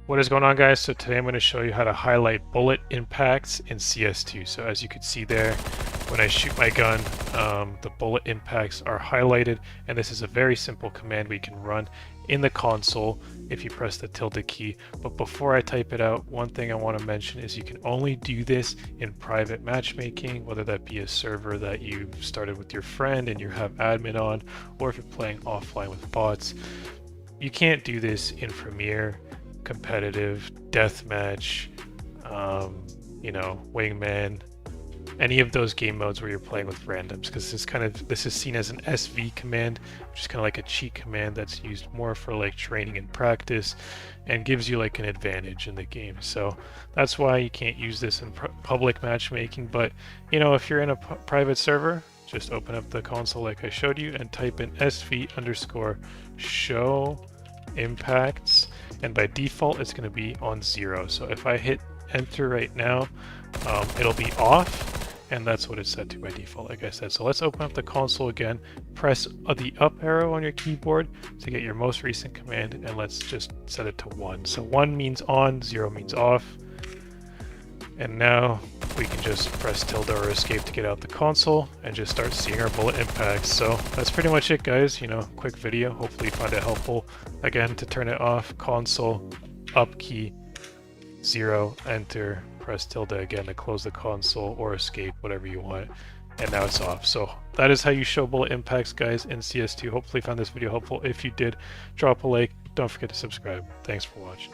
What is going on, guys? So today I'm going to show you how to highlight bullet impacts in CS2. So as you can see there, when I shoot my gun, the bullet impacts are highlighted, and this is a very simple command we can run in the console if you press the tilde key. But before I type it out, one thing I want to mention is you can only do this in private matchmaking, whether that be a server that you started with your friend and you have admin on, or if you're playing offline with bots. You can't do this in Premiere, competitive, deathmatch, wingman, any of those game modes where you're playing with randoms, because this is seen as an SV command, which is kind of like a cheat command that's used more for like training and practice, and gives you like an advantage in the game. So that's why you can't use this in public matchmaking. But if you're in a private server, just open up the console like I showed you and type in sv_show impacts, and by default it's going to be on 0. So if I hit enter right now, it'll be off, and that's what it's set to by default, like I said. So let's open up the console again, press the up arrow on your keyboard to get your most recent command, and let's just set it to 1. So 1 means on, 0 means off. And now we can just press tilde or escape to get out the console and just start seeing our bullet impacts. So that's pretty much it, guys. Quick video. Hopefully you find it helpful. Again, to turn it off, console, up key, 0, enter, press tilde again to close the console or escape, whatever you want. And now it's off. So that is how you show bullet impacts, guys, in CS2. Hopefully you found this video helpful. If you did, drop a like. Don't forget to subscribe. Thanks for watching.